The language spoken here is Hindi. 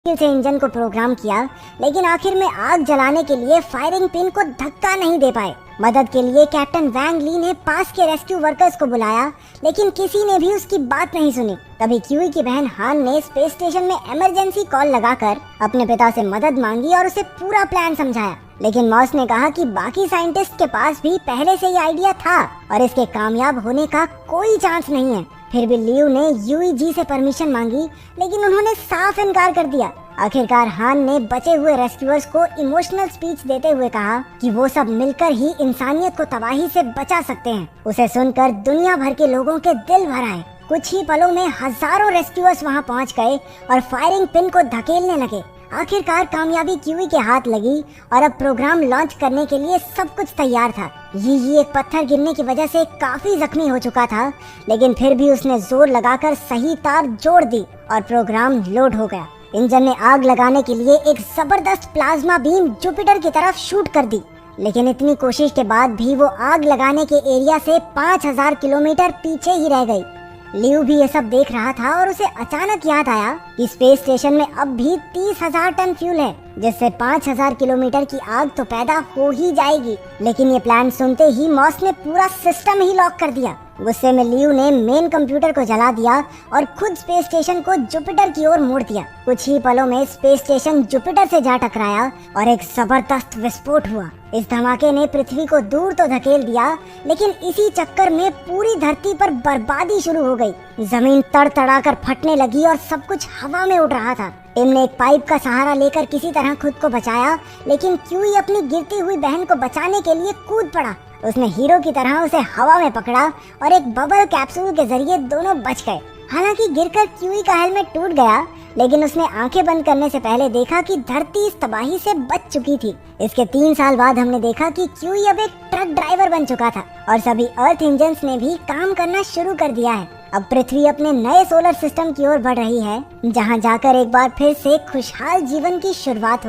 से इंजन को प्रोग्राम किया, लेकिन आखिर में आग जलाने के लिए फायरिंग पिन को धक्का नहीं दे पाए। मदद के लिए कैप्टन वैंग ली ने पास के रेस्क्यू वर्कर्स को बुलाया, लेकिन किसी ने भी उसकी बात नहीं सुनी। तभी क्यूई की बहन हान ने स्पेस स्टेशन में इमरजेंसी कॉल लगाकर अपने पिता से मदद मांगी और उसे पूरा प्लान समझाया। लेकिन मॉस ने कहा कि बाकी साइंटिस्ट के पास भी पहले से ही आइडिया था और इसके कामयाब होने का कोई चांस नहीं है। फिर भी लियू ने यूईजी से परमिशन मांगी, लेकिन उन्होंने साफ इनकार कर दिया। आखिरकार हान ने बचे हुए रेस्क्यूअर्स को इमोशनल स्पीच देते हुए कहा कि वो सब मिलकर ही इंसानियत को तबाही से बचा सकते हैं। उसे सुनकर दुनिया भर के लोगों के दिल भर आए। कुछ ही पलों में हजारों रेस्क्यूअर्स वहां पहुंच गए और फायरिंग पिन को धकेलने लगे। आखिरकार कामयाबी क्यूई के हाथ लगी और अब प्रोग्राम लॉन्च करने के लिए सब कुछ तैयार था। यी एक पत्थर गिरने की वजह से काफी जख्मी हो चुका था, लेकिन फिर भी उसने जोर लगाकर सही तार जोड़ दी और प्रोग्राम लोड हो गया। इंजन ने आग लगाने के लिए एक जबरदस्त प्लाज्मा बीम जुपिटर की तरफ शूट कर दी, लेकिन इतनी कोशिश के बाद भी वो आग लगाने के एरिया से 5000 किलोमीटर पीछे ही रह गई। लियू भी ये सब देख रहा था और उसे अचानक याद आया कि स्पेस स्टेशन में अब भी 30,000 टन फ्यूल है, जिससे 5000 किलोमीटर की आग तो पैदा हो ही जाएगी। लेकिन ये प्लान सुनते ही मॉस ने पूरा सिस्टम ही लॉक कर दिया। गुस्से में लियू ने मेन कंप्यूटर को जला दिया और खुद स्पेस स्टेशन को जुपिटर की ओर मोड़ दिया। कुछ ही पलों में स्पेस स्टेशन जुपिटर से जा टकराया और एक जबरदस्त विस्फोट हुआ। इस धमाके ने पृथ्वी को दूर तो धकेल दिया, लेकिन इसी चक्कर में पूरी धरती पर बर्बादी शुरू हो गई। जमीन तड़तड़ाकर फटने लगी और सब कुछ हवा में उड़ रहा था। टिम ने एक पाइप का सहारा लेकर किसी तरह खुद को बचाया, लेकिन क्यूई अपनी गिरती हुई बहन को बचाने के लिए कूद पड़ा। उसने हीरो की तरह उसे हवा में पकड़ा और एक बबल कैप्सूल के जरिए दोनों बच गए। हालांकि गिरकर क्यूई का हेलमेट टूट गया, लेकिन उसने आंखें बंद करने से पहले देखा कि धरती इस तबाही से बच चुकी थी। इसके 3 साल बाद हमने देखा कि क्यूई अब एक ट्रक ड्राइवर बन चुका था और सभी अर्थ इंजन्स ने भी काम करना शुरू कर दिया है। अब पृथ्वी अपने नए सोलर सिस्टम की ओर बढ़ रही है, जहां जाकर एक बार फिर से खुशहाल जीवन की शुरुआत